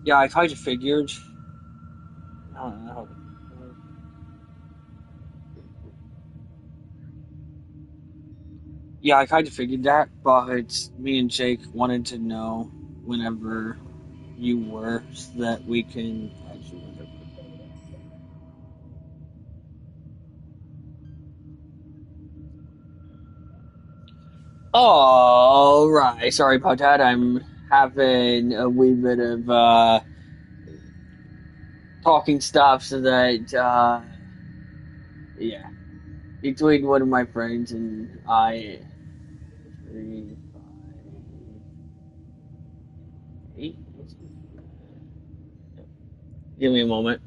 Yeah, I kind of figured. I don't know. Yeah, I kind of figured that, but me and Jake wanted to know whenever you were so that we can actually. All right, sorry about that. I'm having a wee bit of talking stuff so that yeah, between one of my friends and I, 3, 5, 8. Give me a moment.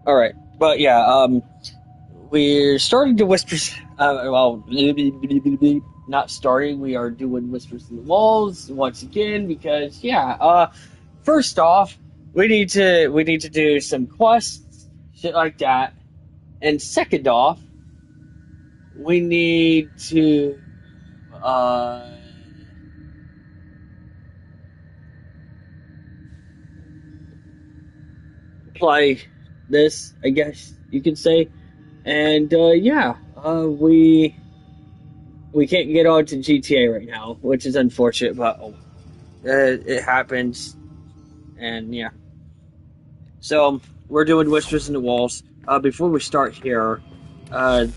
All right, but yeah, we're starting to whispers. Well, not starting. We are doing whispers in the walls once again because yeah. First off, we need to do some quests, shit like that, and second off, we need to uh play this, I guess you could say. And yeah, we can't get on to GTA right now, which is unfortunate, but oh, it happens. And yeah, so we're doing whispers in the walls. Before we start here,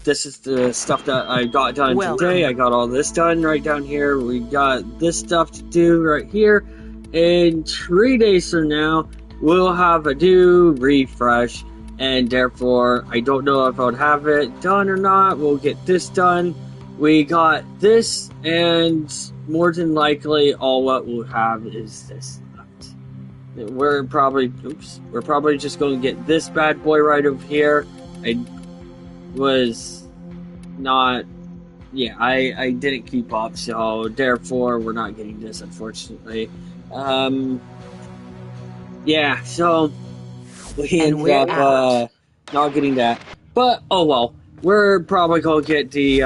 this is the stuff that I got done today. I Welcome. got all this done right down here. We got this stuff to do right here. In 3 days from now, we'll have a new refresh, and therefore, I don't know if I'll have it done or not. We'll get this done. We got this, and more than likely, all what we'll have is this. We're probably just going to get this bad boy right over here. I was not, yeah, I didn't keep up, so therefore we're not getting this, unfortunately. Um, yeah, so we And ended we're up out. not getting that, but oh well. We're probably gonna get the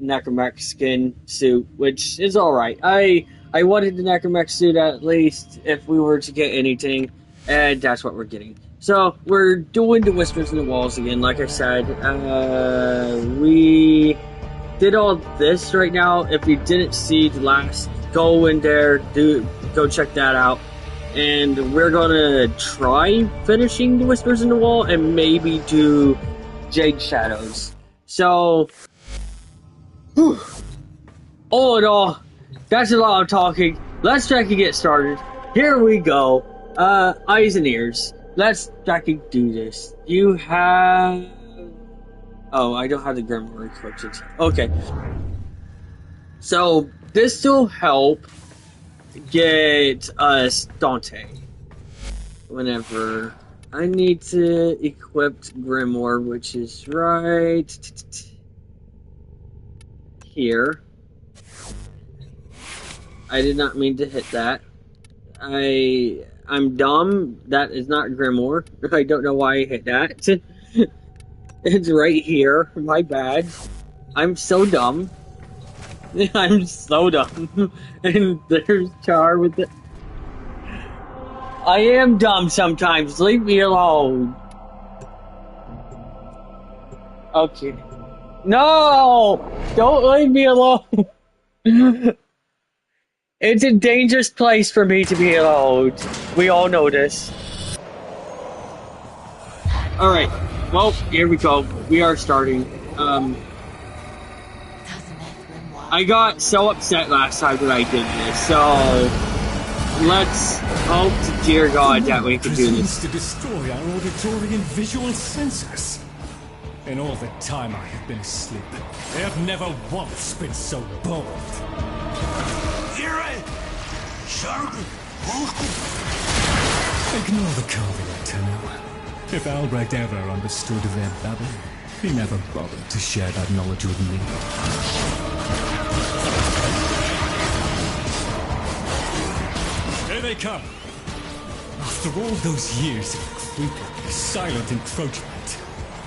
Necromech skin suit, which is all right. I wanted the Necromech suit at least if we were to get anything, and that's what we're getting. So we're doing the whispers in the walls again. Like I said, we did all this right now. If you didn't see the last, go in there, go check that out. And we're gonna try finishing the whispers in the wall and maybe do Jade Shadows. So whew. All in all, that's a lot of talking. Let's try to get started. Here we go. Eyes and ears. Let's try to do this. You have. Oh, I don't have the Grimoire equipped. Okay. So, this will help get us Dante. Whenever I need to equip Grimoire, which is right here. I did not mean to hit that. I'm dumb. That is not Grimoire. I don't know why I hit that. It's right here. My bad. I'm so dumb. I'm so dumb. And there's Char with it. I am dumb sometimes. Leave me alone. Okay. No! Don't leave me alone. It's a dangerous place for me to be alone. We all know this. Alright. Well, here we go. We are starting. I got so upset last time that I did this, so let's hope to dear God that we can do this. To destroy our auditory and visual senses. In all the time I have been asleep, they have never once been so bold. Ignore the carving antenna. If Albrecht ever understood their babble, he never bothered to share that knowledge with me. Here they come. After all those years of creepy, silent encroachment,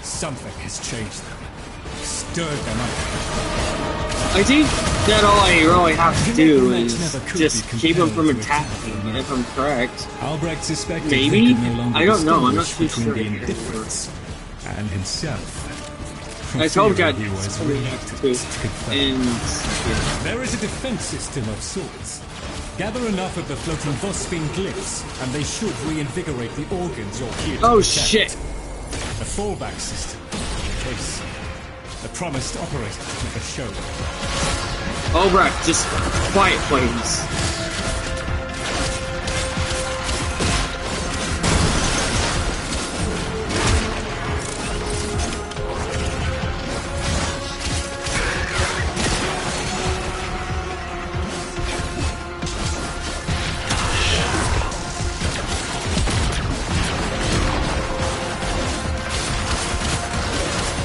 something has changed them, stirred them up. I think that all I really have to do is just keep him from attacking, if I'm correct. Albrecht suspected Maybe? they could no longer I don't know, I'm not distinguish too between sure. the indifference and himself. I told Fear God he was something reluctant to, to confirm. and yeah. There is a defense system of sorts. Gather enough of the floating Vospine glyphs, and they should reinvigorate the organs you're here to Oh protect. shit! A fallback system, in case the promised operator never showed. Albrecht, just quiet, please.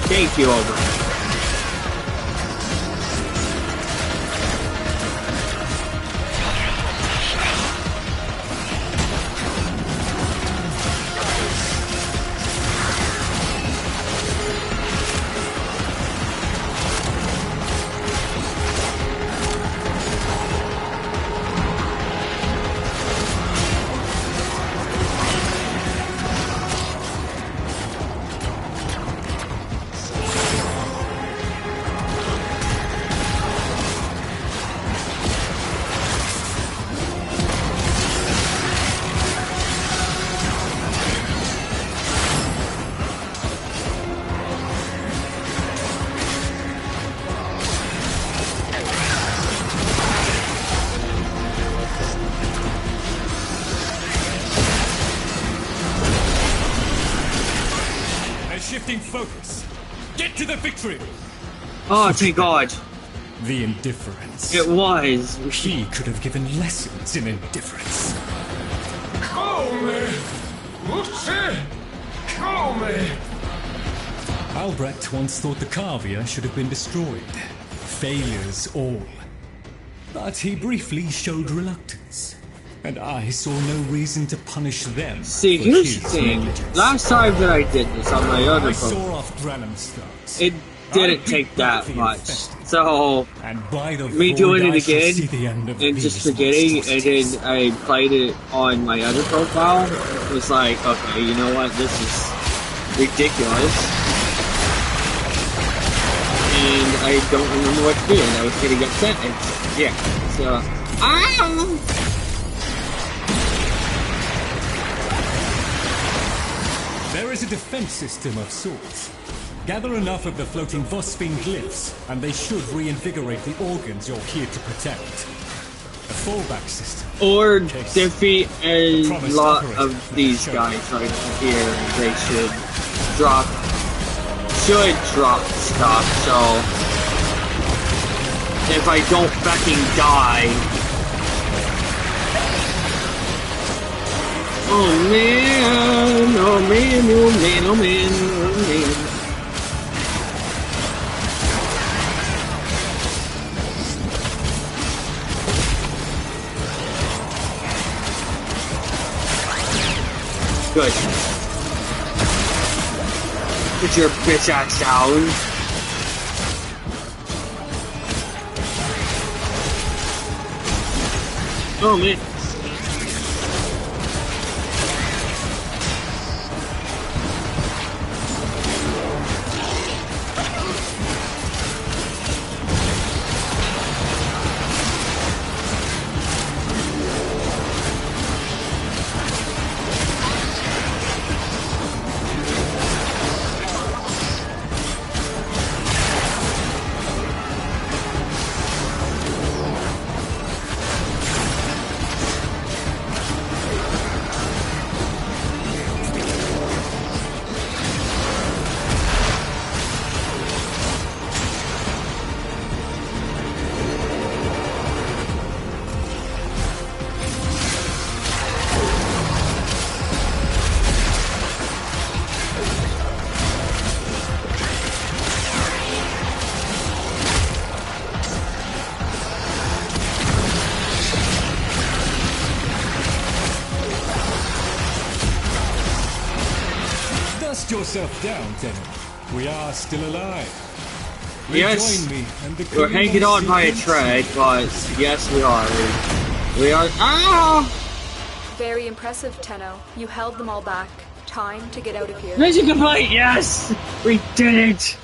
Thank you, Albrecht. Shifting focus. Get to the victory. Oh, thank God. The indifference. It was. He could have given lessons in indifference. Come! Come! Albrecht once thought the Carvia should have been destroyed. Failures all. But he briefly showed reluctance. And I saw no reason to punish them. See, for here's his the thing. negligence. Last time that I did this on my other I phone, saw off Branham stars. it didn't take that much. So, And by the me void, doing I it shall again see the end of and these just forgetting, and monsters. then I played it on my other profile, it was like, okay, you know what, this is ridiculous. And I don't remember what to do, and I was getting upset, and yeah, so, There is a defense system of sorts. Gather enough of the floating Vospine glyphs, and they should reinvigorate the organs you're here to protect. A fallback system. or Case. defeat a Promised lot operator. of these guys right here. They should drop stuff, so if I don't fucking die. Oh man, oh man, oh man, oh man, oh man. Good. Get your bitch ass down. Oh man. Dust yourself down, Tenno. We are still alive. Yes, Rejoin me and the we're hanging on by a thread, but yes, we are. We are. Ah! Very impressive, Tenno. You held them all back. Time to get out of here. Mission complete! Yes! We did it!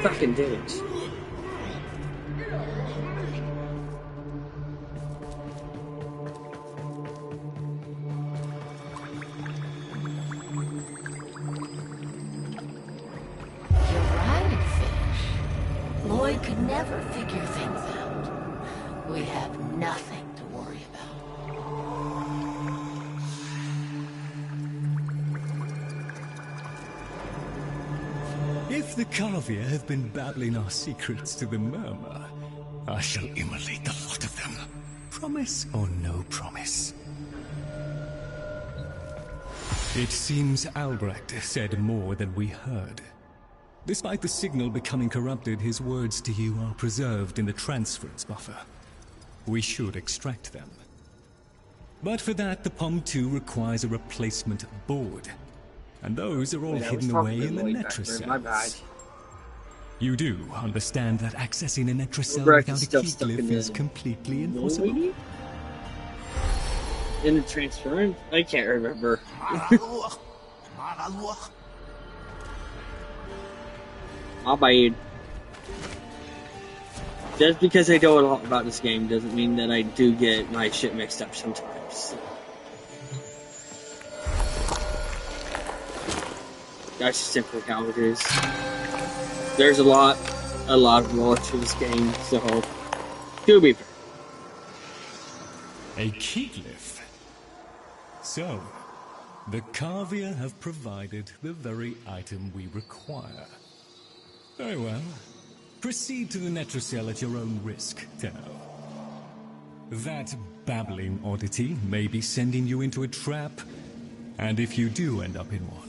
Fucking did it. You're right, Fish. Lloyd could never figure things out. We have nothing to worry about. If the Carvia have been babbling our secrets to the Murmur, I shall immolate the lot of them. Promise or no promise? It seems Albrecht said more than we heard. Despite the signal becoming corrupted, his words to you are preserved in the transference buffer. We should extract them. But for that, the POM 2 requires a replacement board. And those are all hidden away in the Netra My bad. cells. You do understand that accessing a Netra cell Albrecht without is a still key stuck in glyph the- is completely impossible? Maybe? In the transference? I can't remember. My bad. Just because I know a lot about this game doesn't mean that I do get my shit mixed up sometimes. That's just simply how it is. There's a lot more to this game, so do be fair. A key glyph. So, the Carvia have provided the very item we require. Very well. Proceed to the Netracell at your own risk, Tenno. That babbling oddity may be sending you into a trap, and if you do end up in one,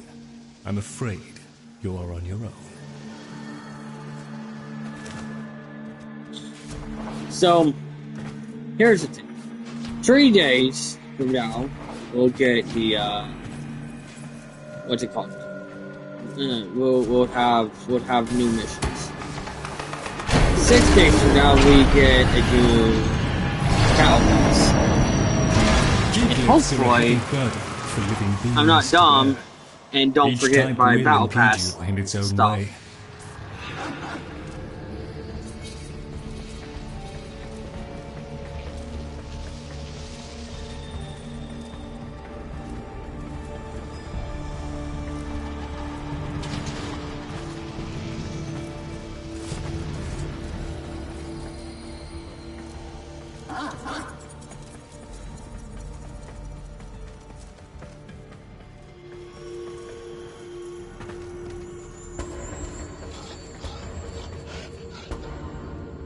I'm afraid you are on your own. So, here's the thing. 3 days from now, we'll get the, what's it called? We'll have new missions. 6 days from now, we get a new battle pass. And hopefully, I'm not dumb, and don't forget my battle pass in its own stuff. way.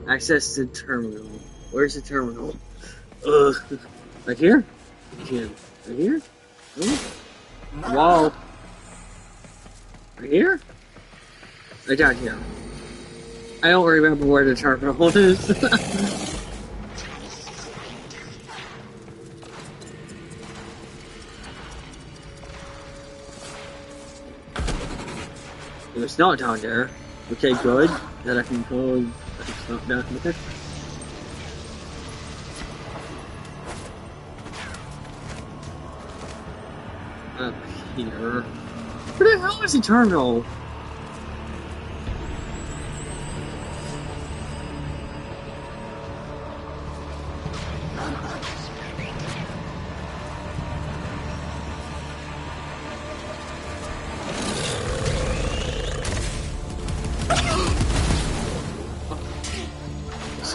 Access the terminal. Where's the terminal? Ugh. Right here? Right here? Wall. Right here? Right down here. I don't remember where the terminal is. If it's not down there, okay, good. Then I can go. It's not down there. Up here. Where the hell is the terminal?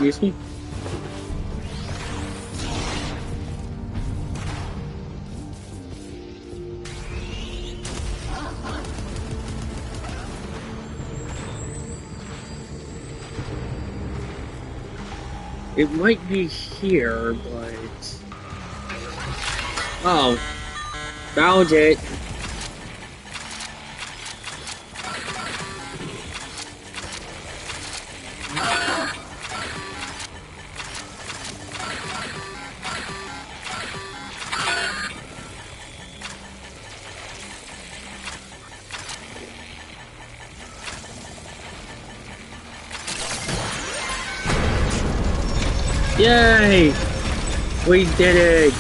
Excuse me? It might be here, but... Oh, Found it. Yay! We did it!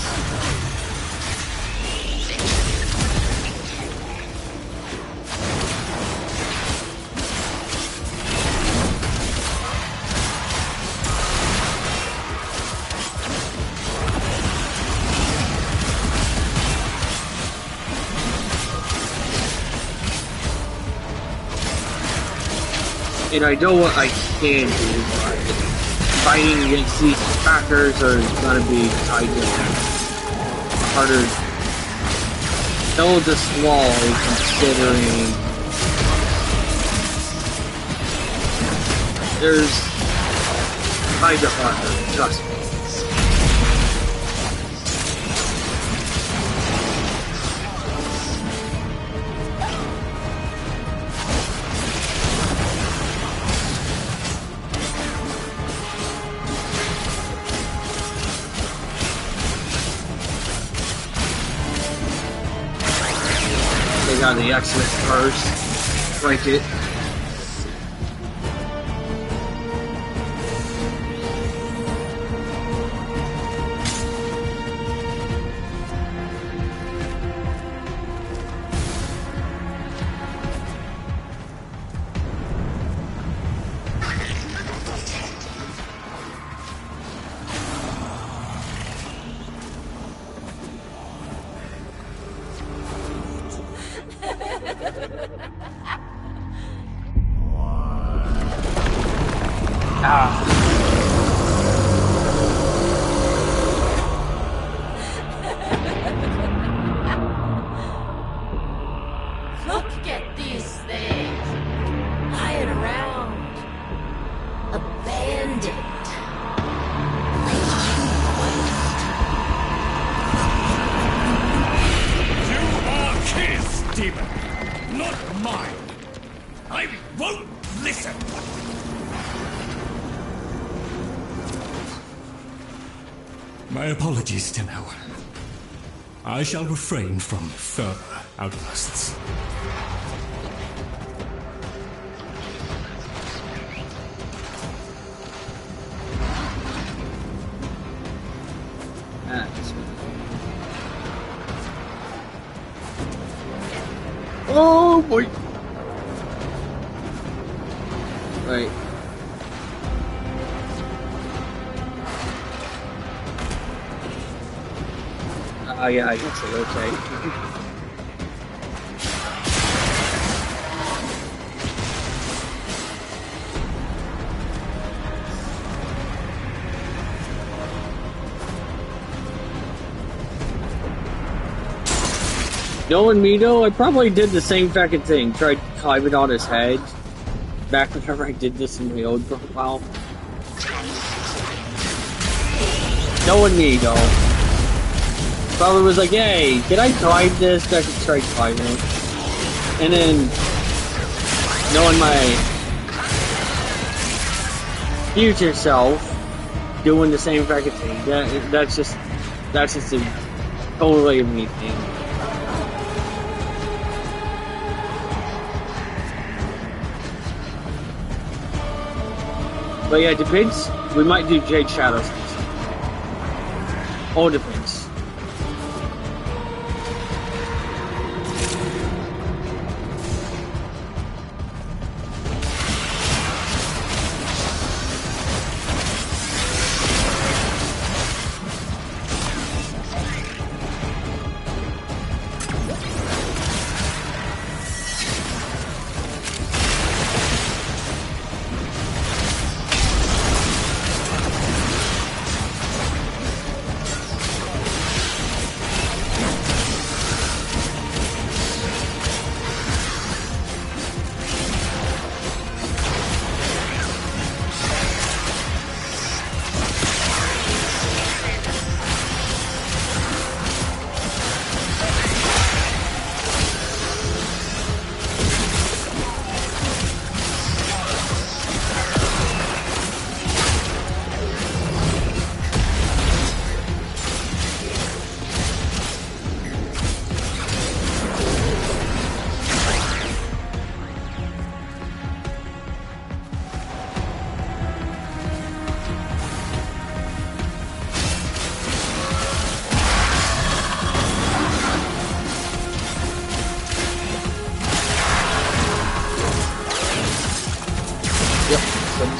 And I know what I can do, but fighting against these attackers are gonna be tight harder. Still to swallow considering there's kinda harder, trust me. They got the exit first. Break it. Look at these things. Lying around. Abandoned. You are his, demon, not mine. I won't listen. My apologies, Tenno. I shall refrain from further outbursts. Oh boy! Right. Yeah, I guess it okay. Knowing me though, I probably did the same fucking thing. Tried climbing on his head. Back whenever I did this in my old profile. Knowing me though. Probably was like, hey, can I climb this? I could try climbing it. And then, knowing my future self, doing the same fucking thing. That's just a totally me thing. But yeah, it depends. We might do Jade Shadows. All depends.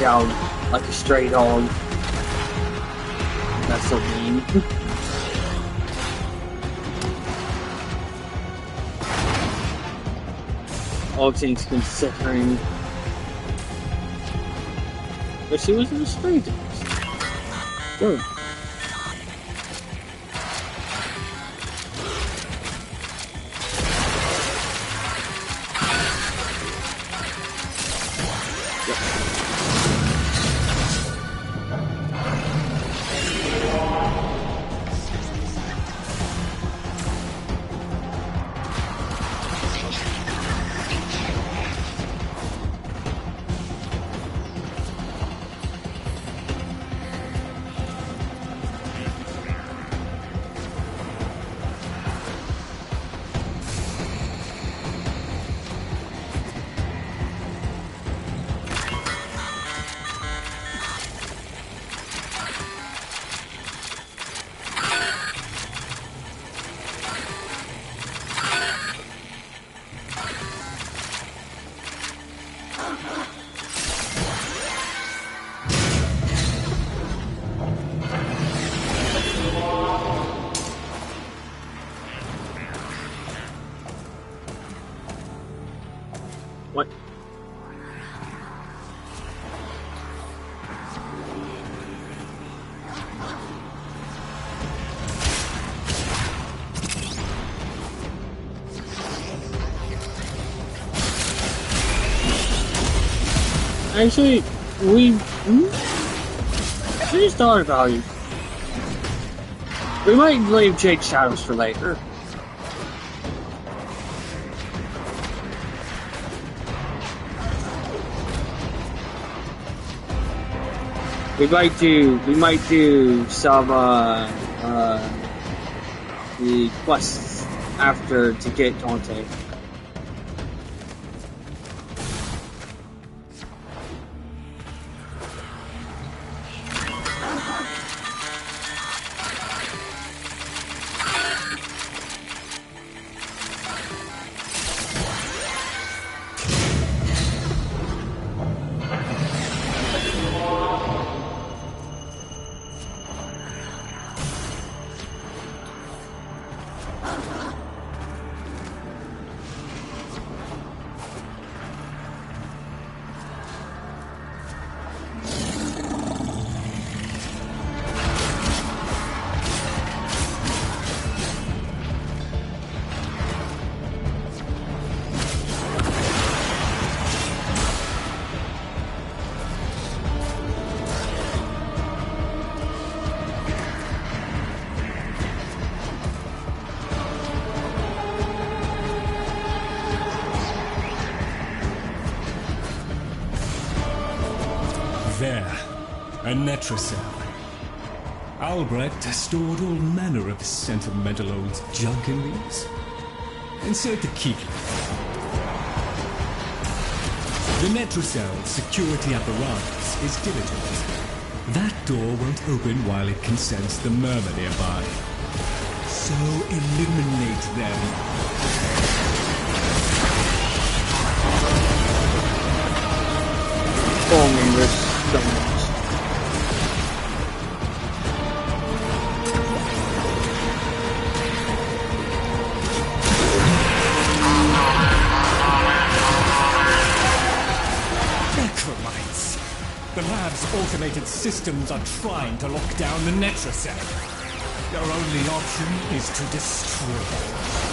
down like a stray dog. That's so mean. All things considering. But she was in a stray dog. Good. What? Actually, we just thought about it. We might leave Jade Shadows for later. We might do some the quests after to get Dante. There, a Netracell. Albrecht stored all manner of sentimental old junk in these. Insert the key. The Netracell security apparatus is diligent. That door won't open while it can sense the murmur nearby. So eliminate them. Oh man, there's so much. Necromites! The lab's automated systems are trying to lock down the Netracell. Your only option is to destroy.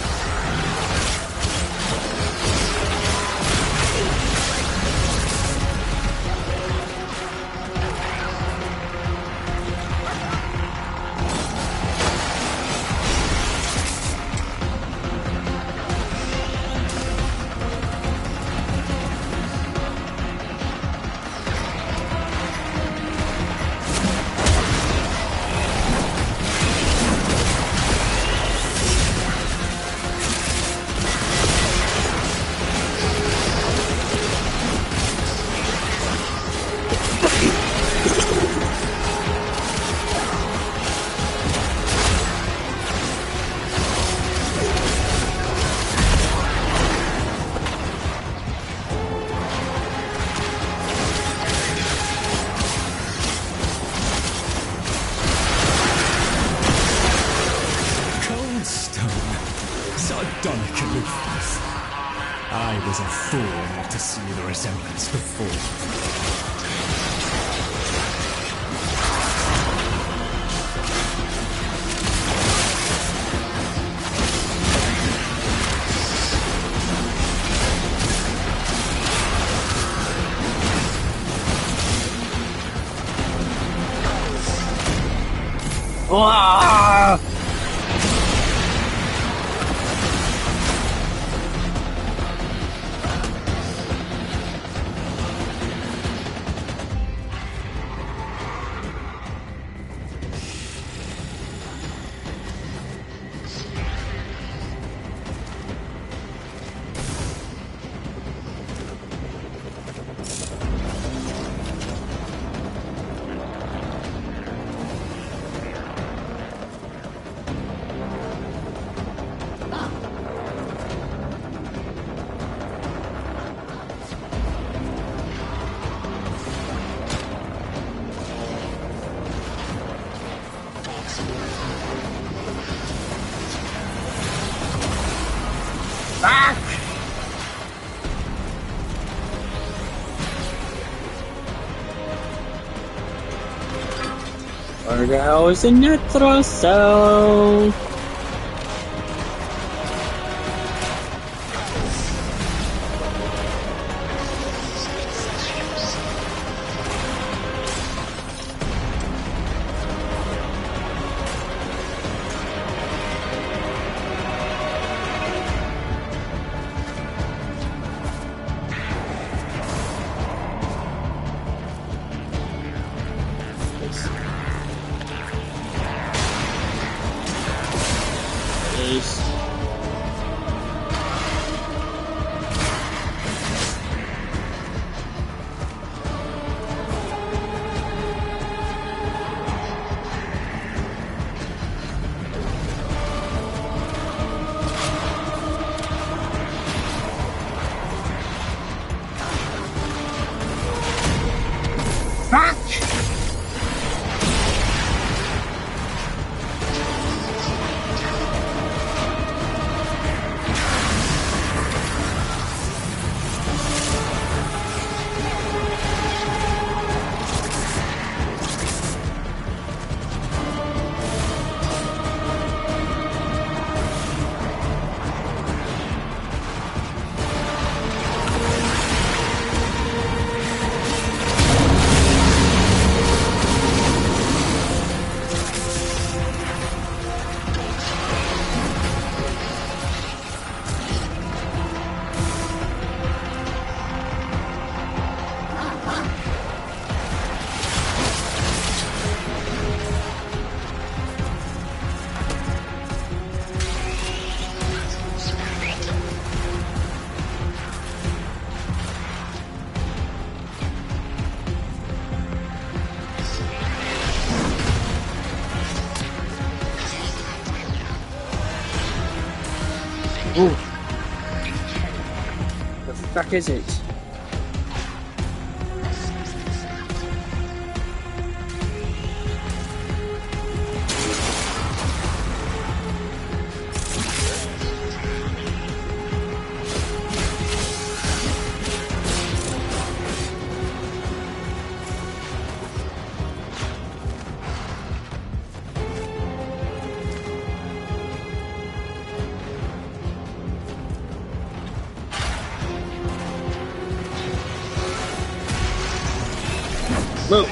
sardonic aloofness. I was a fool not to see the resemblance before. Ah! Back! Where the hell is the Nitra cell? Ooh. The fuck is it? Move.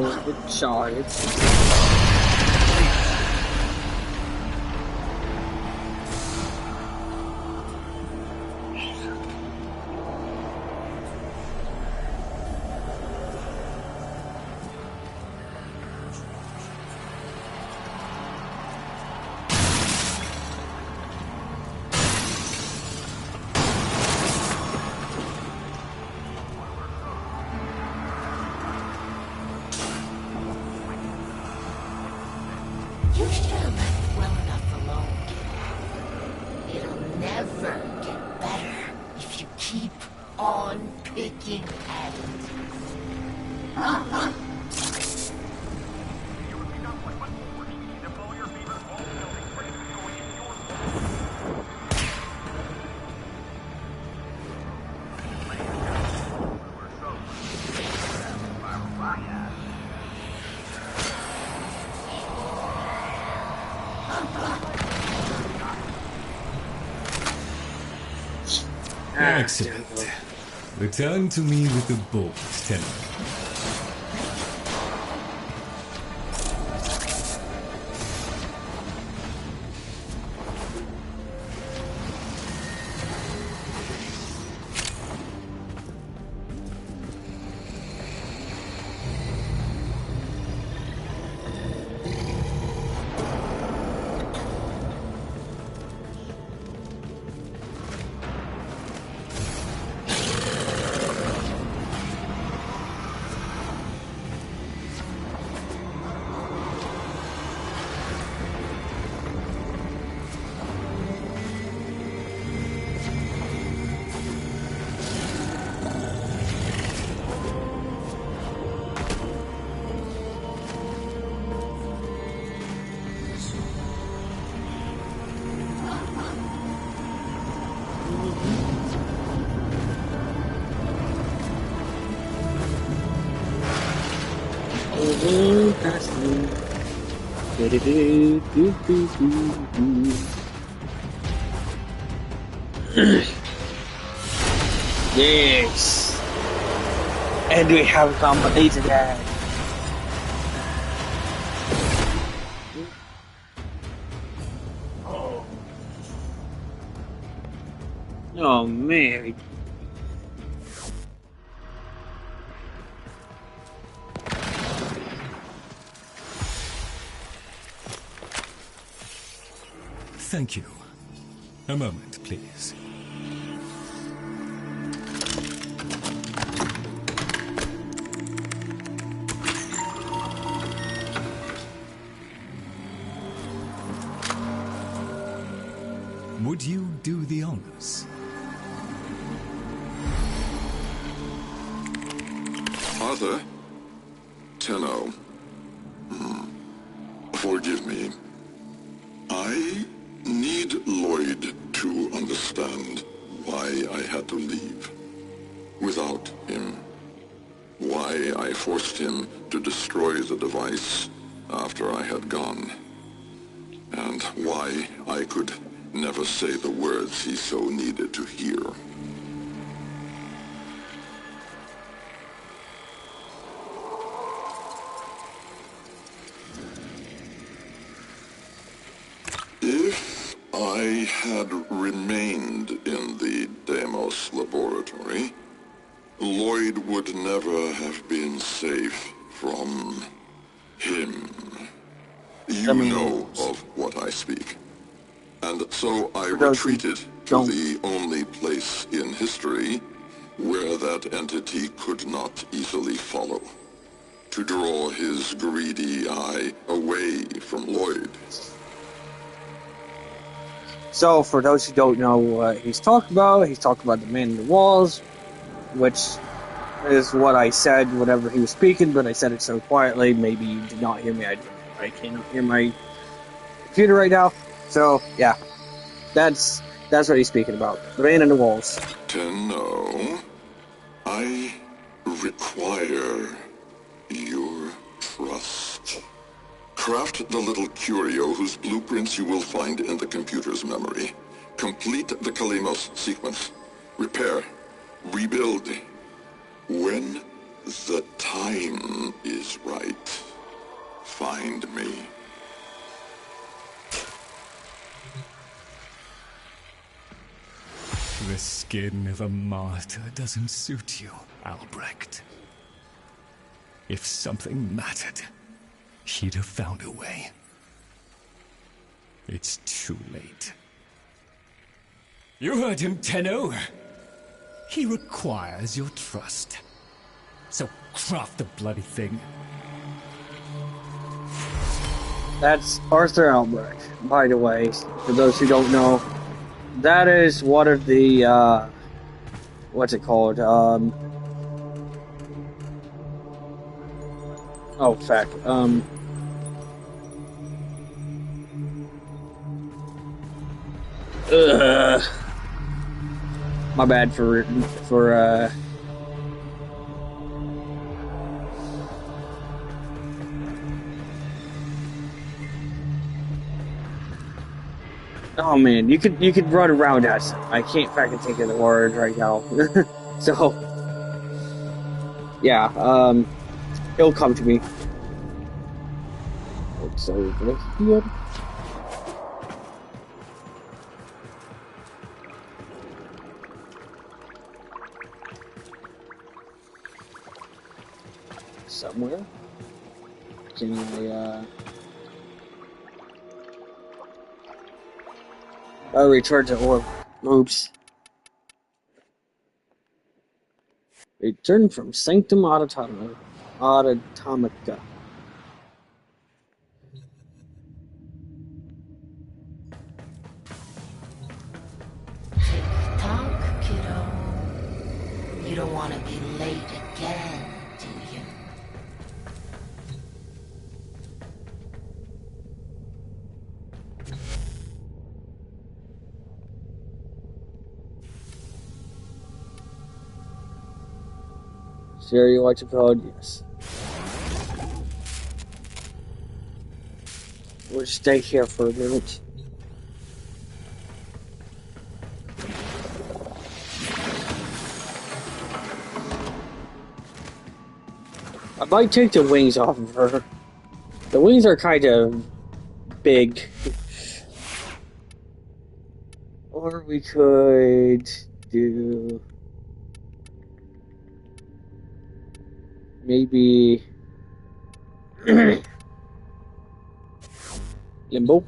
Oh, good charge. You should have left well enough alone, kid. It'll never get better if you keep on picking at it. Excellent. Return to me with the bolt, Tenno. Yes. And we have completed that. Oh man. Thank you. A moment, please. Would you do the honors? Arthur? Tenno. Forgive me. I need Lloyd to understand why I had to leave. Without him. Why I forced him to destroy the device after I had gone. And why I could never say the words he so needed to hear. If I had remained in the Deimos laboratory, Lloyd would never have been safe from him. You know of what I speak. And so I retreated to the only place in history where that entity could not easily follow. To draw his greedy eye away from Lloyd. So, for those who don't know what he's talking about the man in the walls, which is what I said whenever he was speaking, but I said it so quietly, maybe you did not hear me. I cannot hear my computer right now. So, yeah, that's what he's speaking about. The man in the walls. Tenno, I require your trust. Craft the little curio whose blueprints you will find in the computer's memory. Complete the Kalemos sequence. Repair. Rebuild. When the time is right, find me. The skin of a martyr doesn't suit you, Albrecht. If something mattered, he'd have found a way. It's too late. You heard him, Tenno. He requires your trust. So craft the bloody thing. That's Arthur Albrecht, by the way, for those who don't know. That is one of the, what's it called? Oh, fuck. My bad for, oh man, you could run around us. I can't fucking think of the word right now. So, yeah, it'll come to me. So, here. Somewhere. Can I, I'll return to orb. Oops. Return from Sanctum Autotomica. Tick-tock, kiddo. You don't want to be late again, do you? Siri, what's your code? Yes. We'll stay here for a minute. I might take the wings off of her. The wings are kind of big. Or we could do... maybe... Limbo.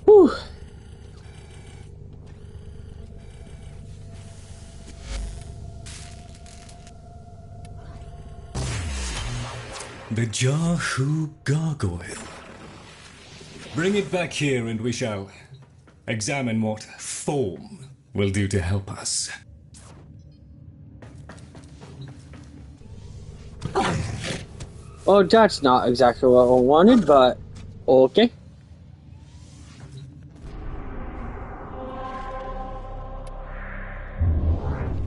Whew. The Jahu Gargoyle. Bring it back here and we shall examine what form will do to help us. Oh, that's not exactly what I wanted, but okay.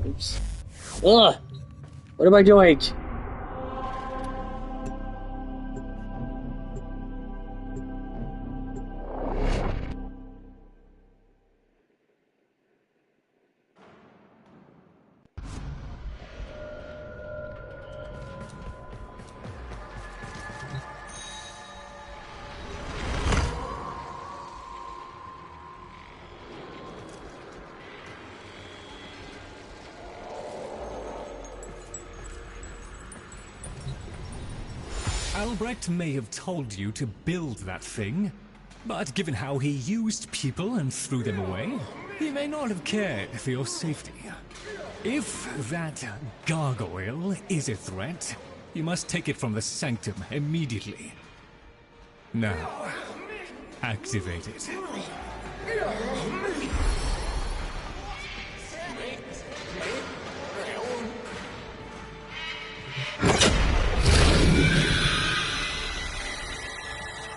Oops. Ugh! What am I doing? Albrecht may have told you to build that thing, but given how he used people and threw them away, he may not have cared for your safety. If that gargoyle is a threat, you must take it from the sanctum immediately. Now, activate it.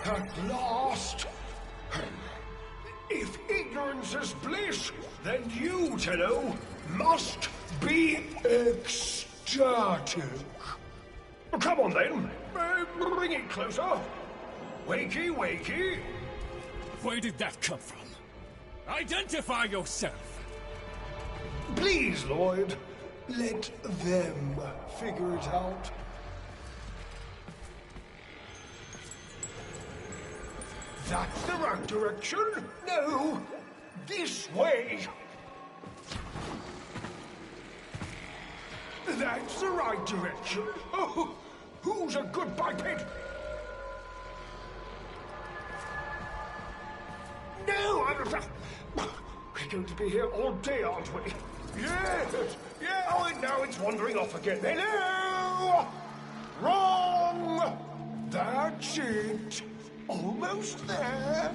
At last! If ignorance is bliss, Tenno, must be ecstatic. Come on then, bring it closer. Wakey, wakey. Where did that come from? Identify yourself! Please, Lloyd, let them figure it out. That's the right direction. No, this way. That's the right direction. Oh, who's a good biped? No, we're going to be here all day, aren't we? Yes, yeah, oh, and now it's wandering off again. Hello! Wrong! That's it. Almost there.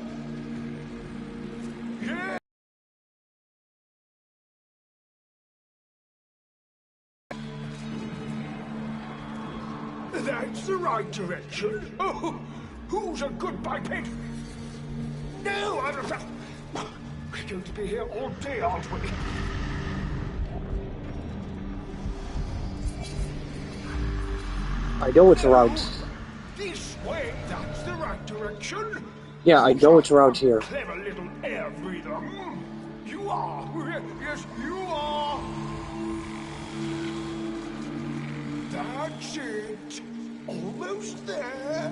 Yeah. That's the right direction. Oh, who's a good biped? No, we're going to be here all day, aren't we? I know it's around. This way, that's the right direction. Yeah, I know it's around here. Clever little air breather. You are. Yes, you are. That's it. Almost there.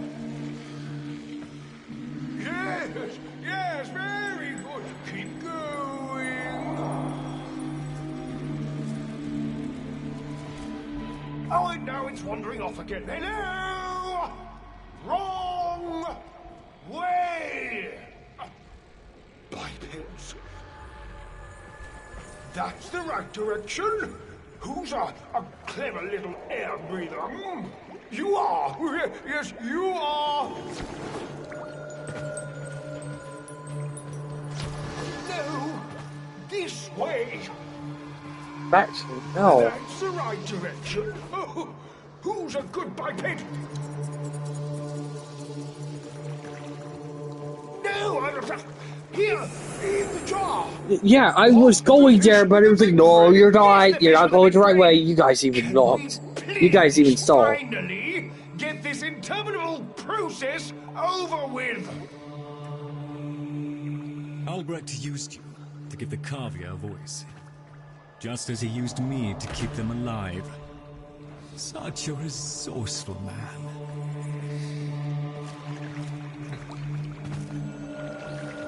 Yes, yes, very good. Keep going. Oh, and now it's wandering off again. Hello! Wrong way! Bipeds. That's the right direction. Who's a clever little air breather? You are. Yes, you are. No, this way. Actually, no. That's the right direction. Oh, who's a good biped? No, here, in the jar. Yeah, I was going there, but it was like, no, you're not going the right way. You guys even not. You guys even saw. Finally, get this interminable process over with. Albrecht used you to give the Cavia a voice. Just as he used me to keep them alive. Such a resourceful man.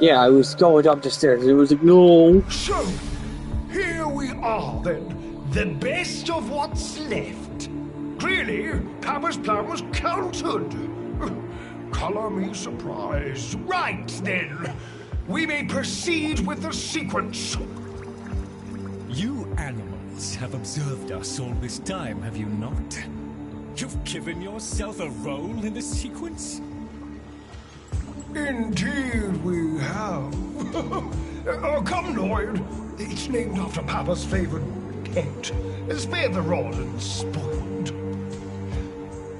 Yeah, I was going up the stairs. It was like, no. So, here we are then. The best of what's left. Clearly, Papa's plan was countered. Color me surprised. Right then. We may proceed with the sequence. You animals have observed us all this time, have you not? You've given yourself a role in the sequence? Indeed we have. Oh, come, Lloyd. It's named after Papa's favorite pet. Spare the rod and spoiled.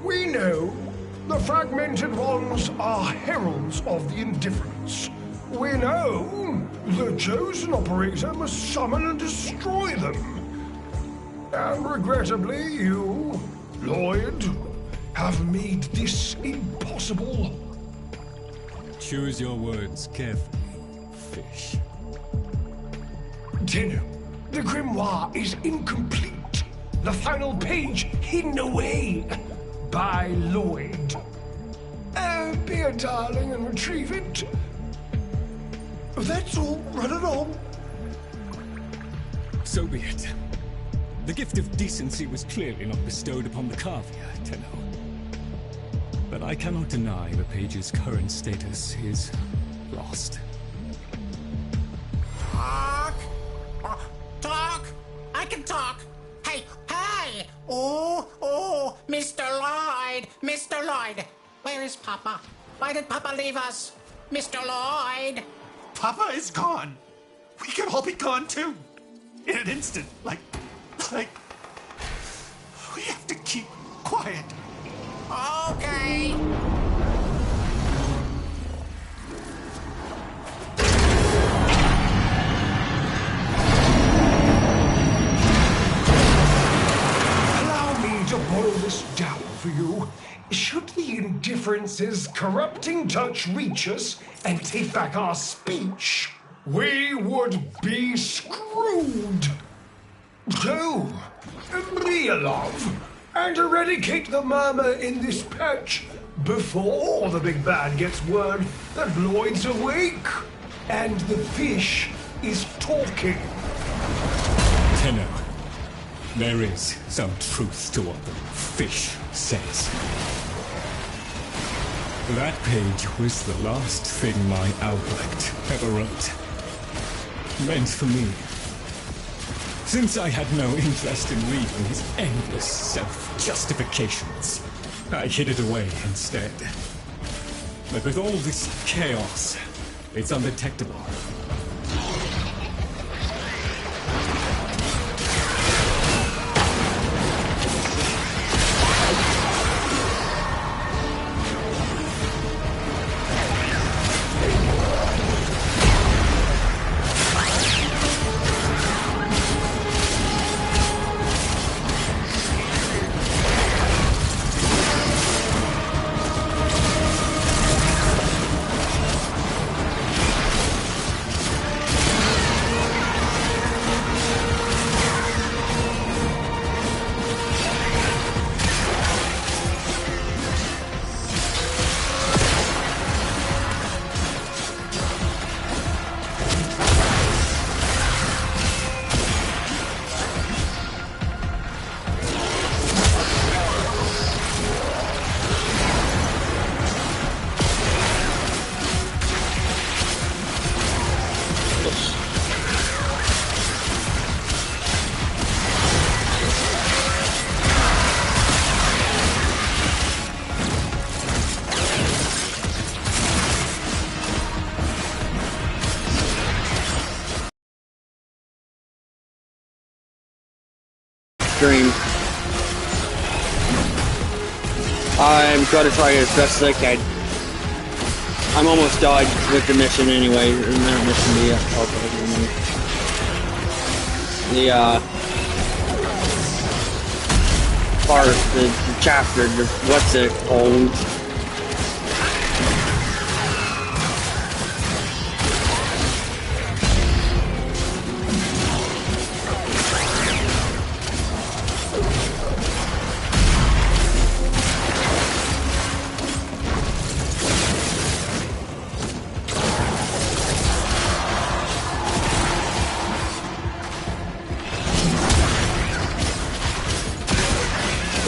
We know the fragmented ones are heralds of the indifference. We know the chosen operator must summon and destroy them. And regrettably, you, Lloyd, have made this impossible. Choose your words carefully, fish. Tenno, the grimoire is incomplete. The final page hidden away by Lloyd. Be a darling and retrieve it. That's all. Run along. So be it. The gift of decency was clearly not bestowed upon the Cavia, Tenno. But I cannot deny the page's current status is lost. Talk? Talk? I can talk. Hey, hey! Oh, Mr. Lloyd! Mr. Lloyd! Where is Papa? Why did Papa leave us? Mr. Lloyd! Papa is gone. We can all be gone too. In an instant. Like, we have to keep quiet. Okay. conference's corrupting touch reach us and take back our speech, we would be screwed. So, be a love, and eradicate the murmur in this patch before the big bad gets word that Lloyd's awake and the fish is talking. Tenno, there is some truth to what the fish says. That page was the last thing my Albrecht ever wrote. Meant for me. Since I had no interest in reading his endless self-justifications, I hid it away instead. But with all this chaos, it's undetectable. Dream. I'm gonna try as best as I can. I'm almost died with the mission anyway. Not mission, the part, the chapter, what's it called?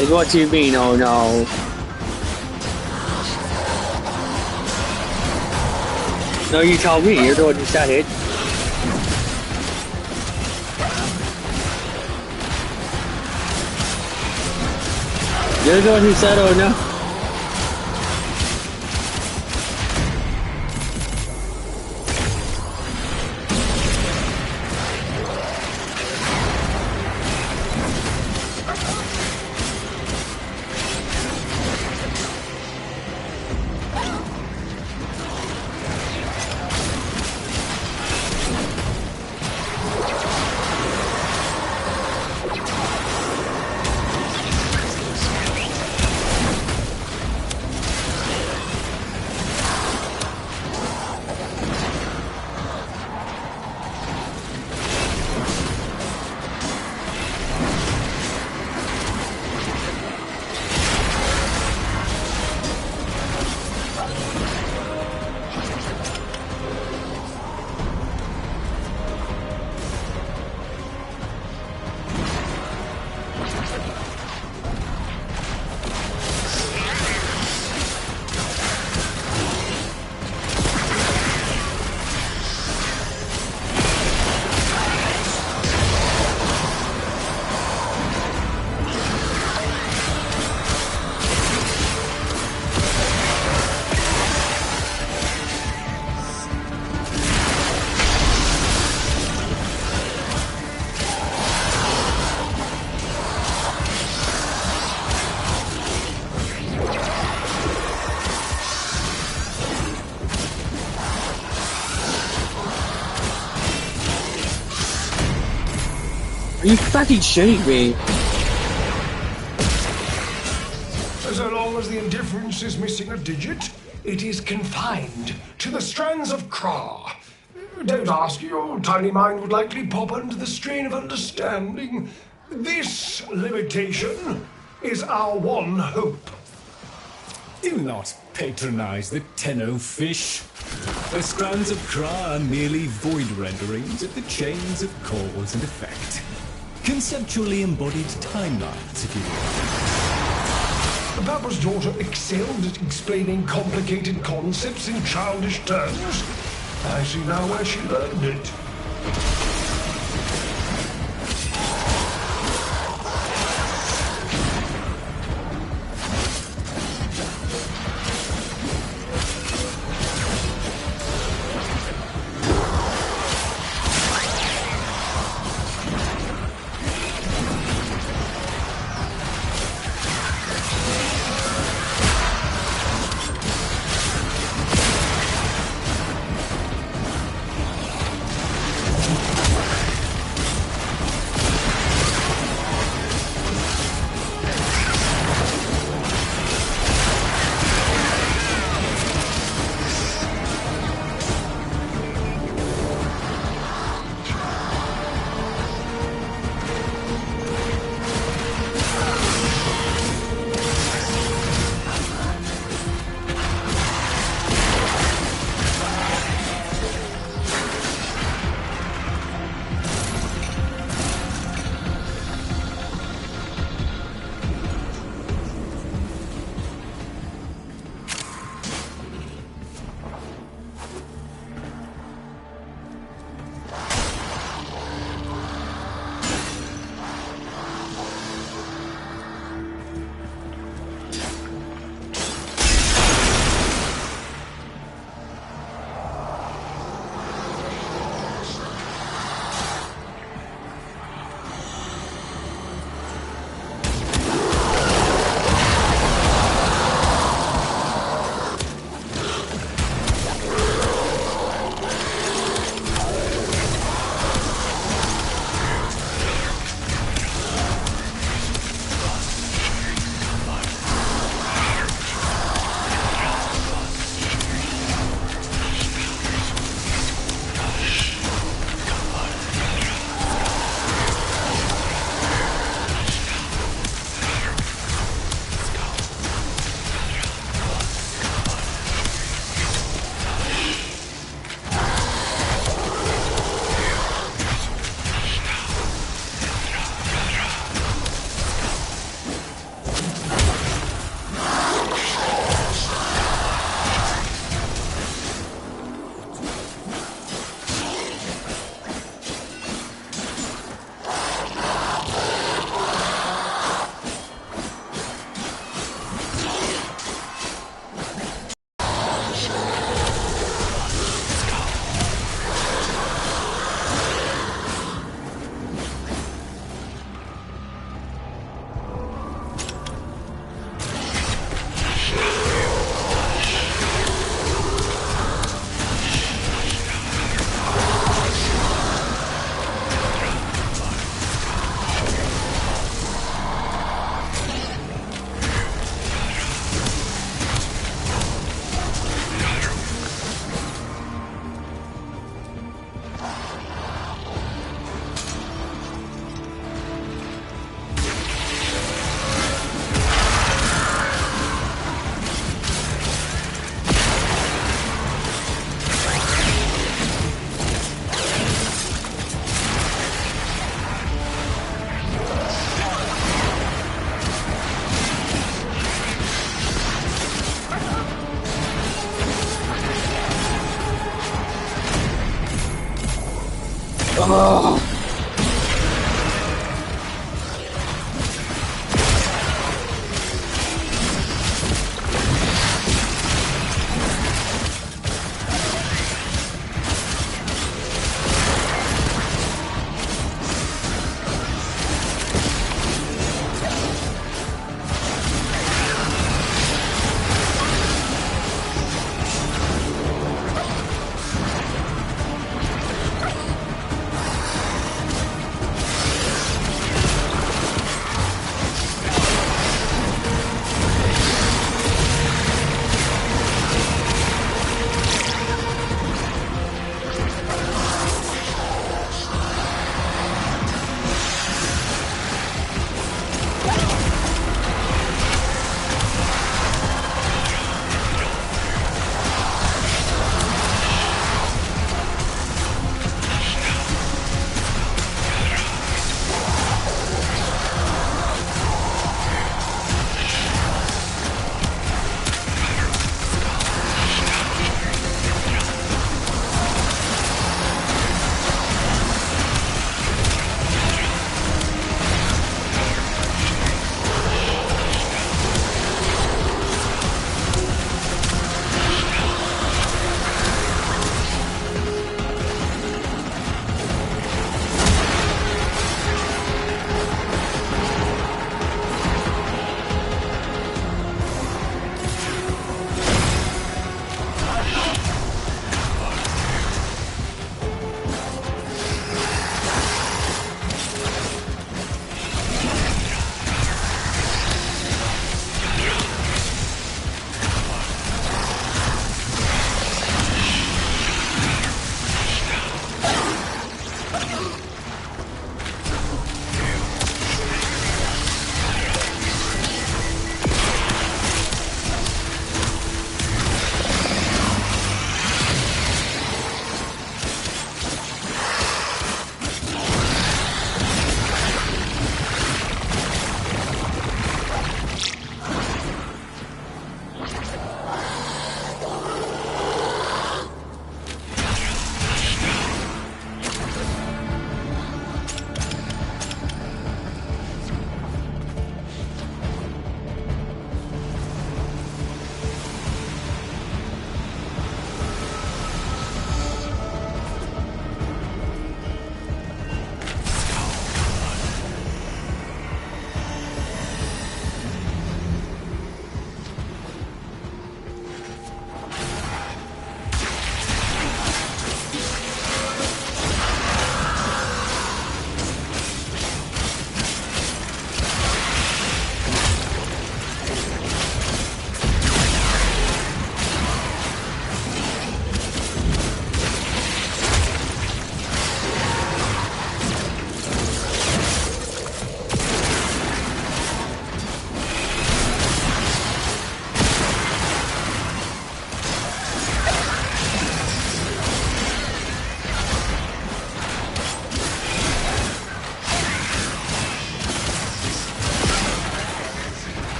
Is what you mean, oh no. No, you told me, you're the one who said it. You're the one who said, oh no. Are you fucking shitting me? So long as the indifference is missing a digit, it is confined to the strands of Kra. Don't ask, your tiny mind would likely pop under the strain of understanding. This limitation is our one hope. Do not patronize the Tenno fish. The strands of Kra are merely void renderings of the chains of cause and effect. Conceptually embodied timelines, if you will. Papa's daughter excelled at explaining complicated concepts in childish terms. I see now where she learned it.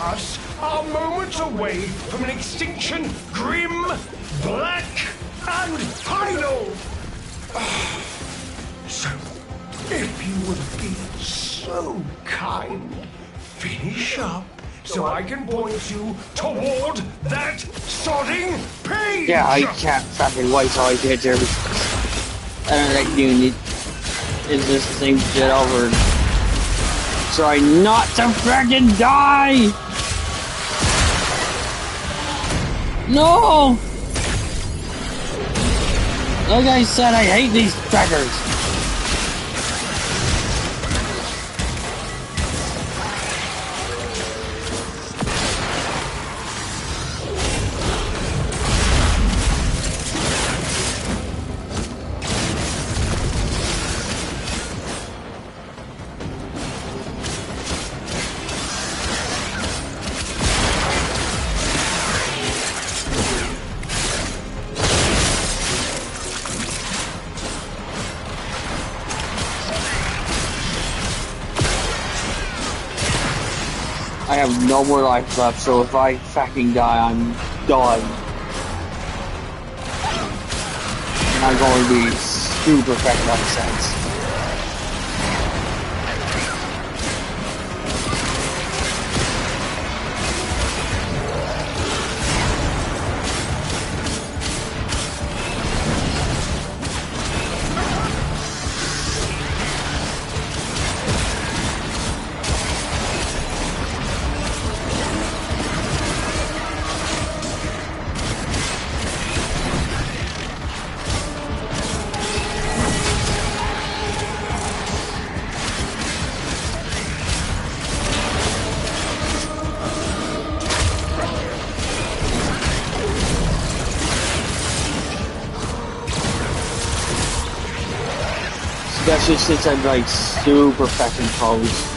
us are moments away from an extinction grim, black, and final. So, if you would be so kind, finish up so I can point you toward that sodding page! Yeah, I can't fucking wait till I get there. I don't think you need is this thing get over. Try not to fucking die! No! Like I said, I hate these trackers. I have no more life left, so if I fucking die, I'm done. And I'm going to be super fucking upset. That's just since I'm like super fucking close.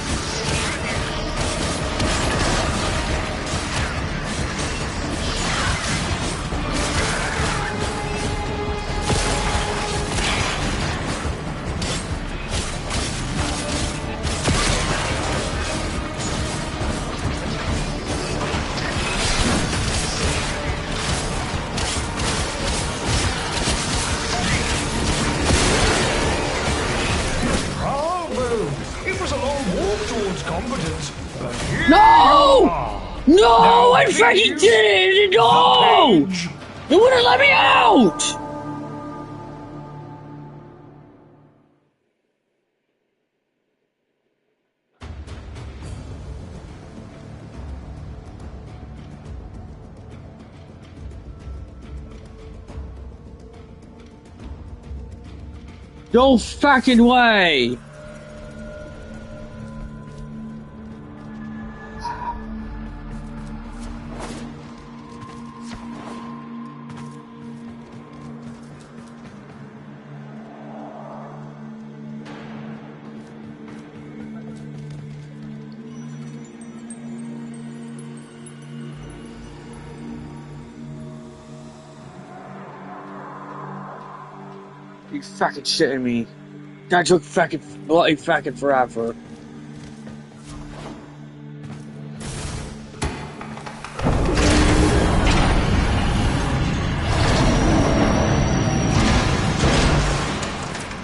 No! I fucking did it! No! You wouldn't let me out! No fucking way! You fucking shitting me. That took fucking bloody fucking forever.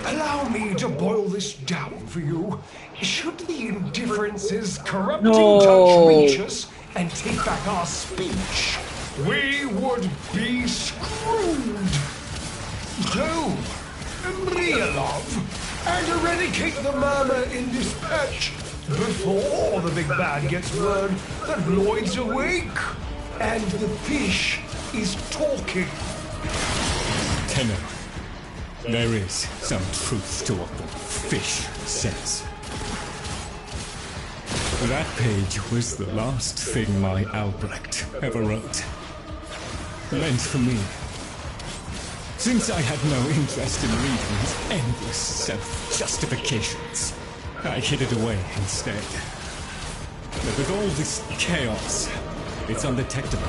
Allow me to boil this down for you. Should the indifferences corrupting touch reach us and take back our speech, we would be screwed. So, real love, and eradicate the murmur in dispatch before the big bad gets word that Lloyd's awake and the fish is talking. Tenno, there is some truth to what the fish says. That page was the last thing my Albrecht ever wrote. Meant for me. Since I had no interest in reading his endless self-justifications, I hid it away instead. But with all this chaos, it's undetectable.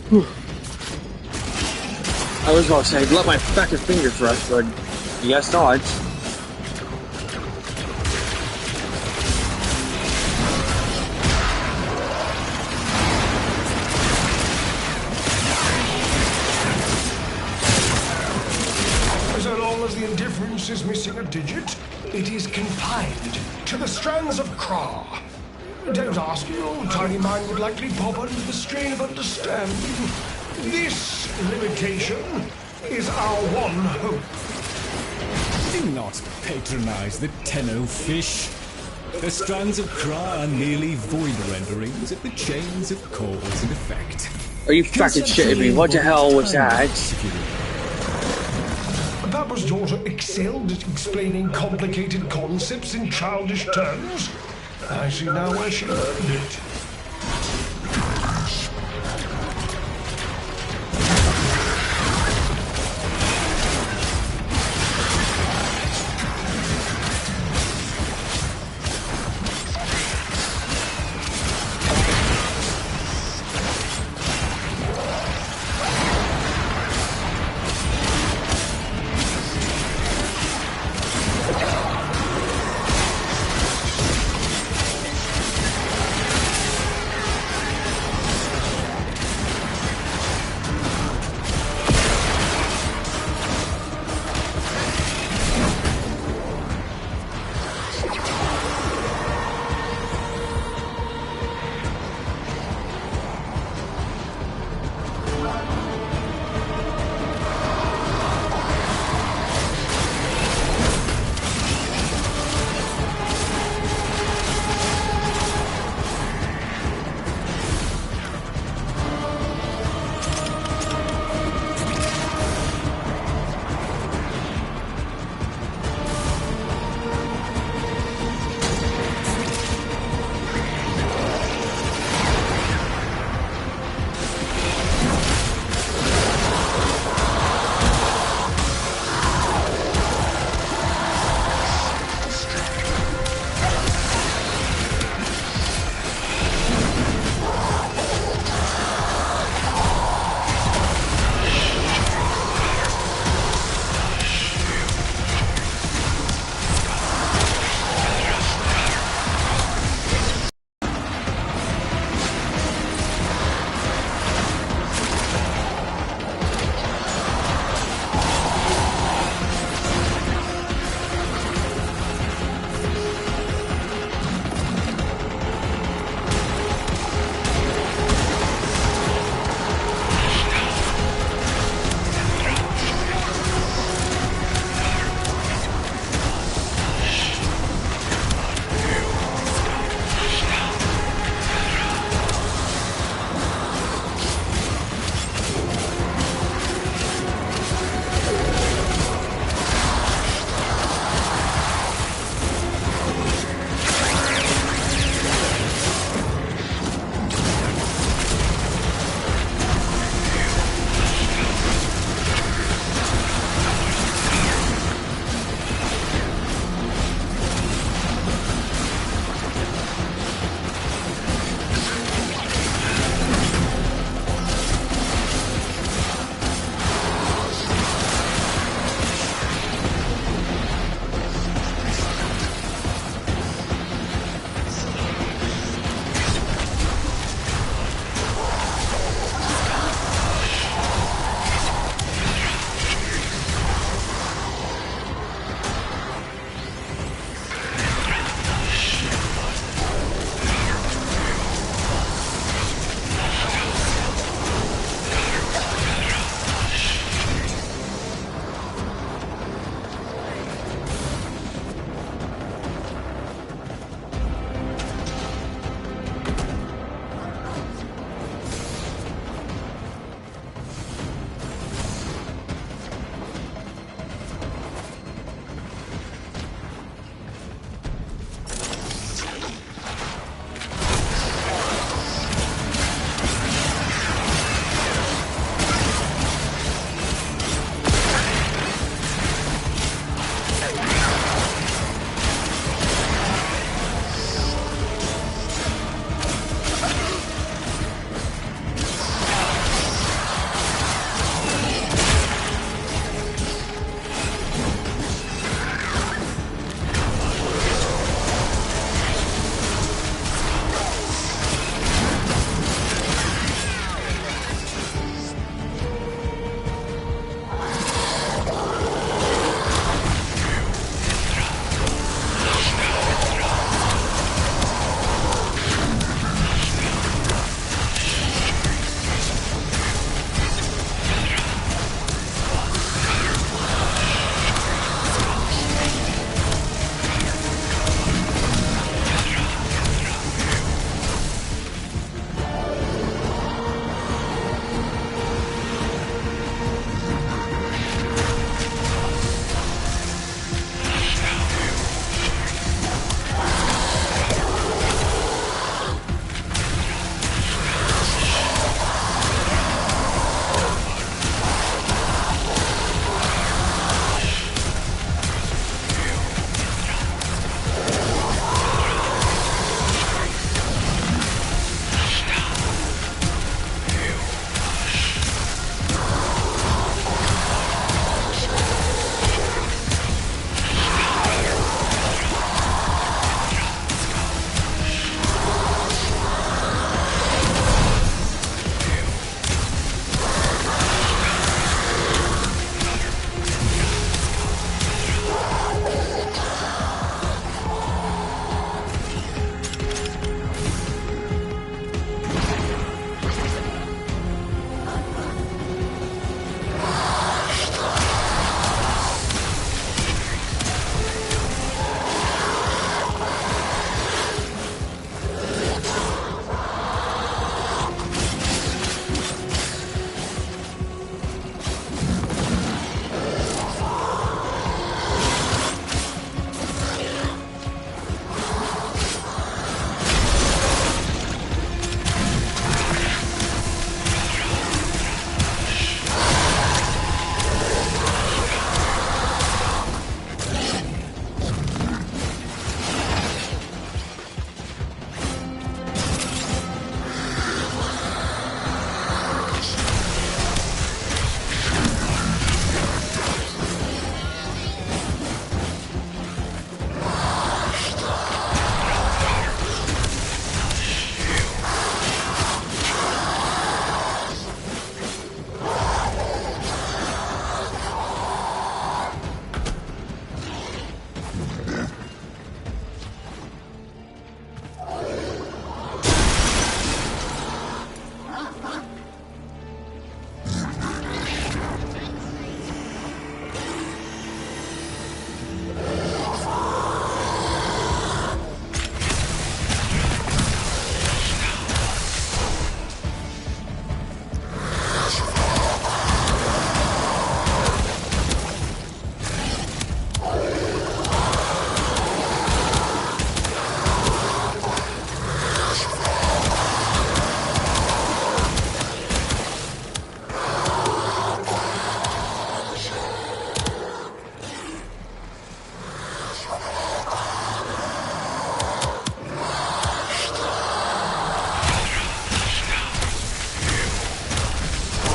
I was about to say, let my fucking fingers rest, but yes, not. So long as the indifference is missing a digit, it is confined to the strands of Kra. Don't ask, your tiny mind would likely pop under the strain of understanding. This limitation is our one hope. Do not patronize the Tenno fish. The strands of Kra are merely void renderings of the chains of cause and effect. Are you fucking shitting me? What the hell was that? Papa's daughter excelled at explaining complicated concepts in childish terms. I see now where she learned it.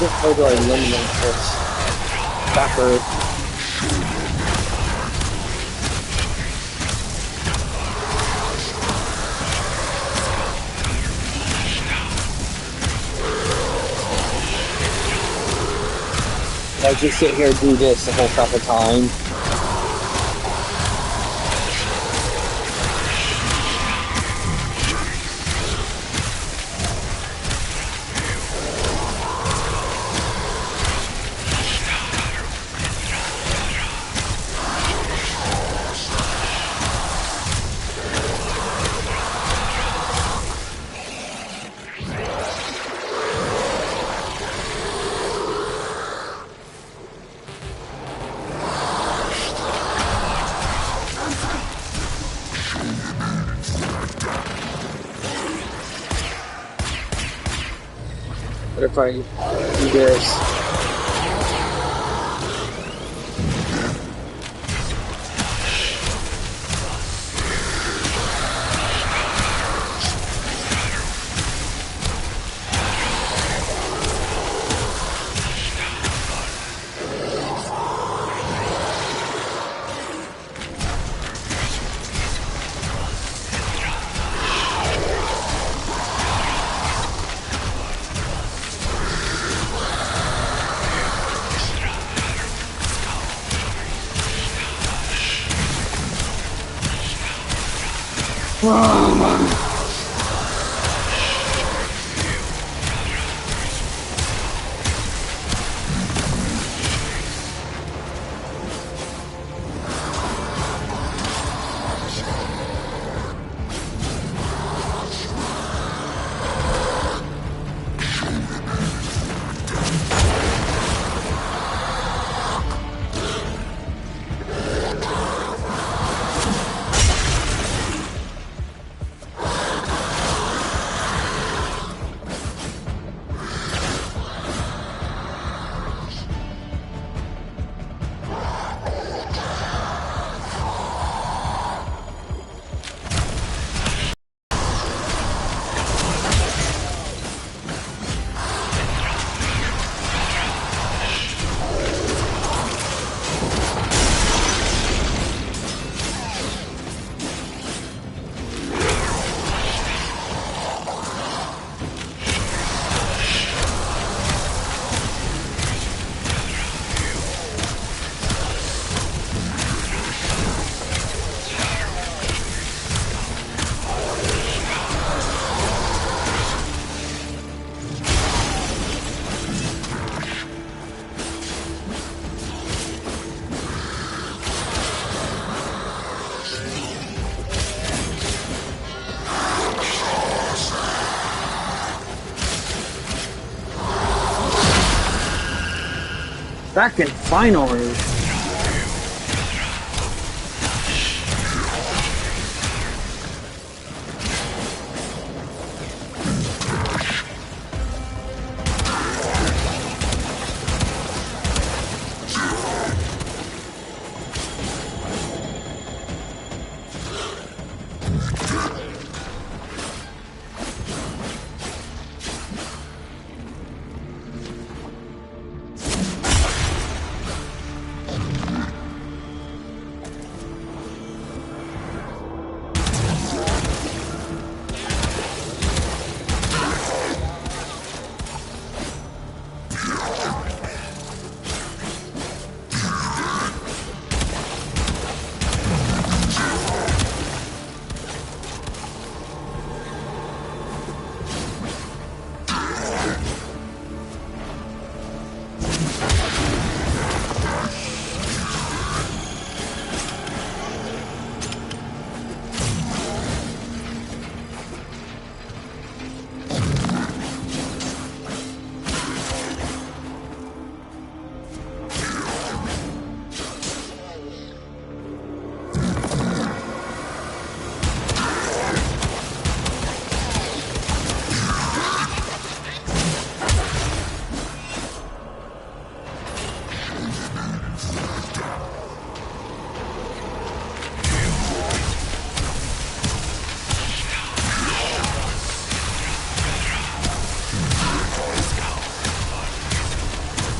How do I eliminate this? Backer. I just sit here and do this the whole fucking time. What if I do this? Back in finally.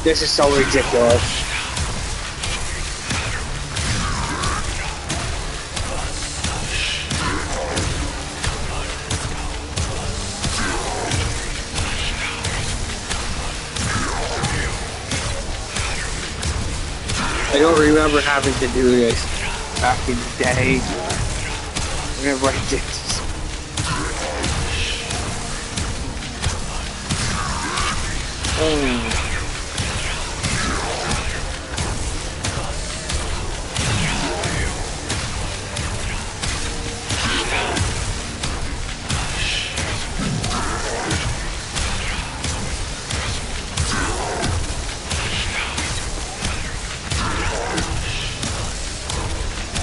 This is so ridiculous. I don't remember having to do this back in the day. Whenever I did this.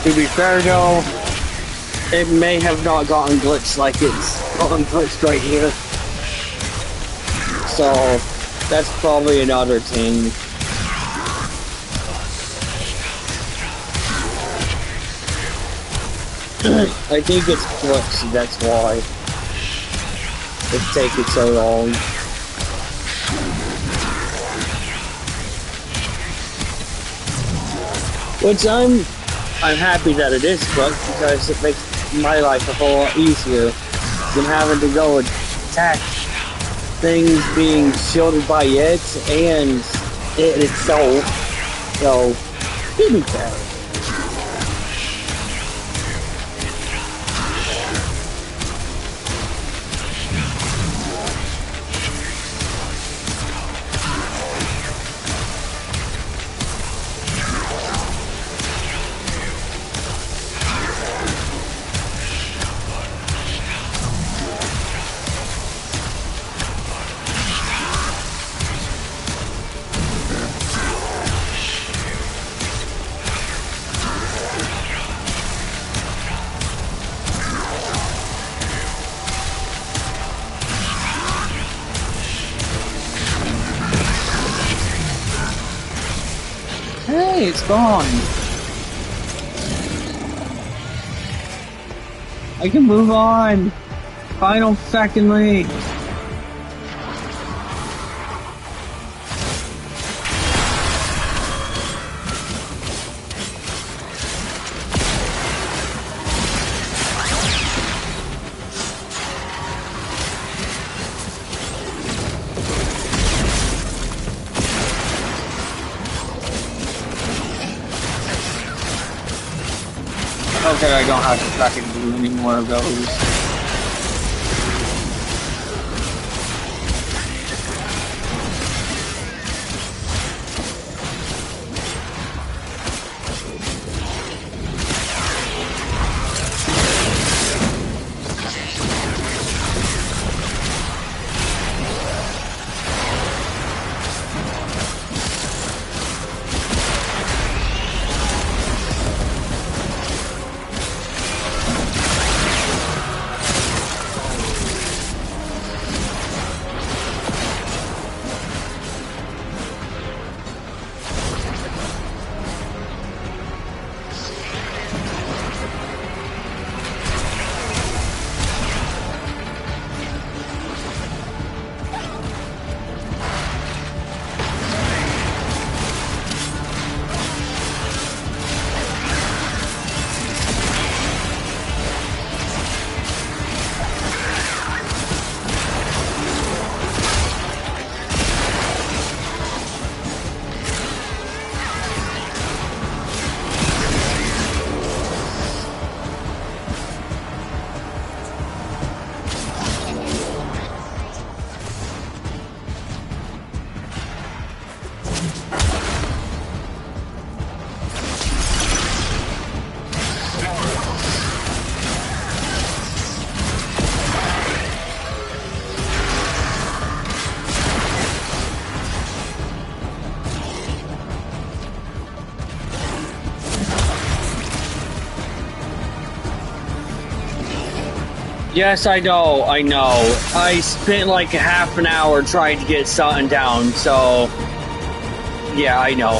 To be fair though, it may have not gotten glitched like it's gotten glitched right here. So, that's probably another thing. I think it's glitched, that's why it's taking so long. Which I'm happy that it is glitched because it makes my life a whole lot easier than having to go attack things being shielded by it and it itself. So, give me that. Hey, it's gone. I can move on. Final second lead. Okay, I don't have to fucking do any more of those. Yes, I know. I spent like half an hour trying to get something down, so... Yeah, I know.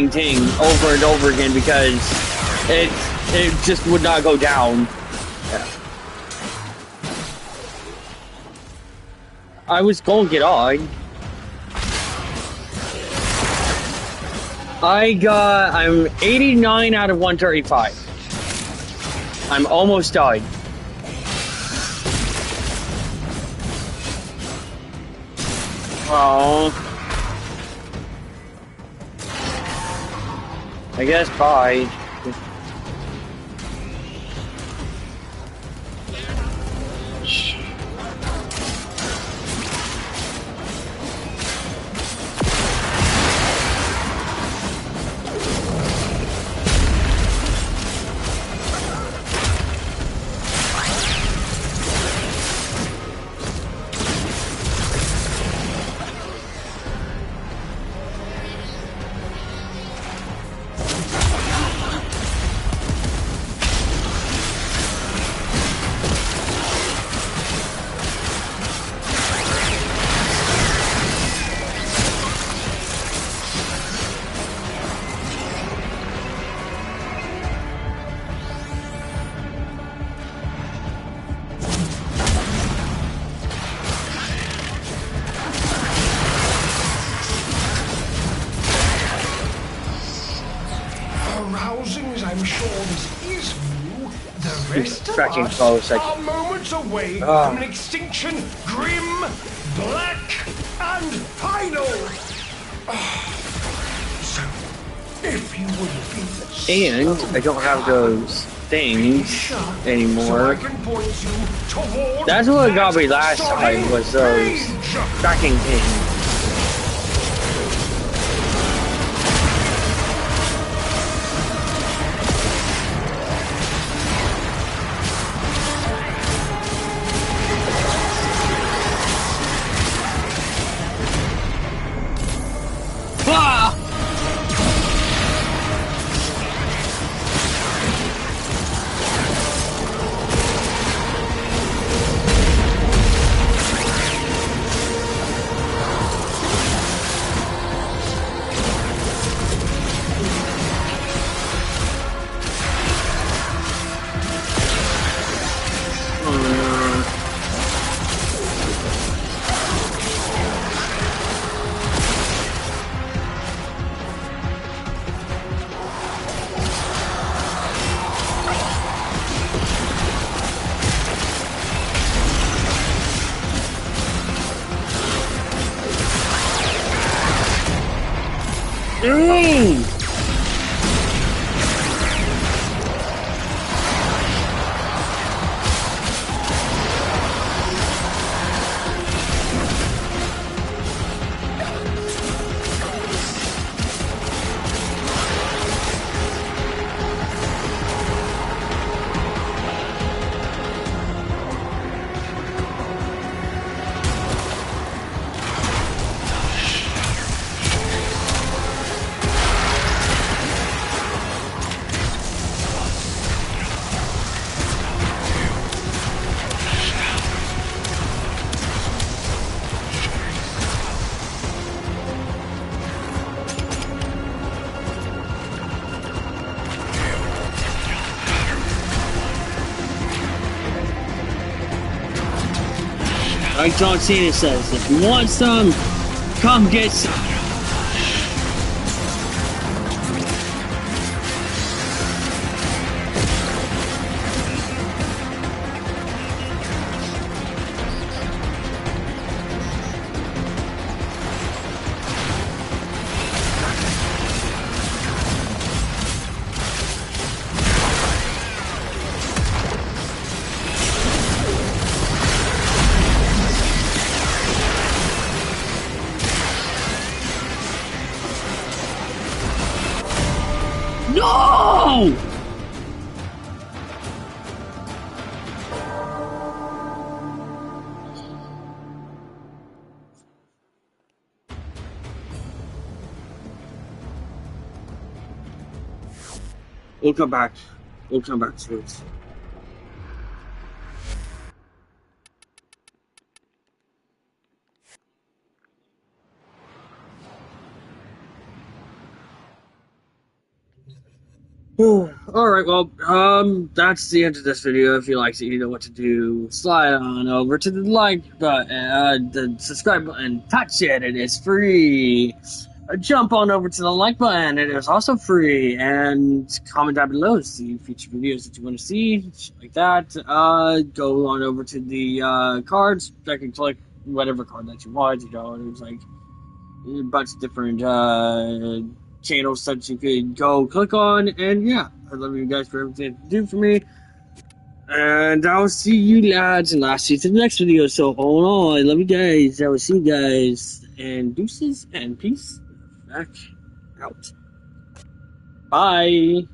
Thing over and over again because it just would not go down. Yeah. I was going to get on. I'm 89 out of 135. I'm almost died. Oh. I guess bye. I'm sure this is new. The rest of us close. are moments away from an extinction grim, black, and final. So, if you would be and I don't have those things anymore. That's what got me last time, was those tracking things. Like John Cena says, if you want some, come get some. No! We'll come back. We'll come back to it. Alright, well, that's the end of this video. If you liked it, you know what to do. Slide on over to the like button, the subscribe button, touch it, it is free. Jump on over to the like button, it is also free. And comment down below to see future videos that you want to see, shit like that. Go on over to the cards. I can click whatever card that you want, you know, there's like a bunch of different channels that you could go click on, and yeah, I love you guys for everything you do for me, and I'll see you lads and lassies in the next video. So hold on, I love you guys, I will see you guys, and deuces and peace back out. Bye.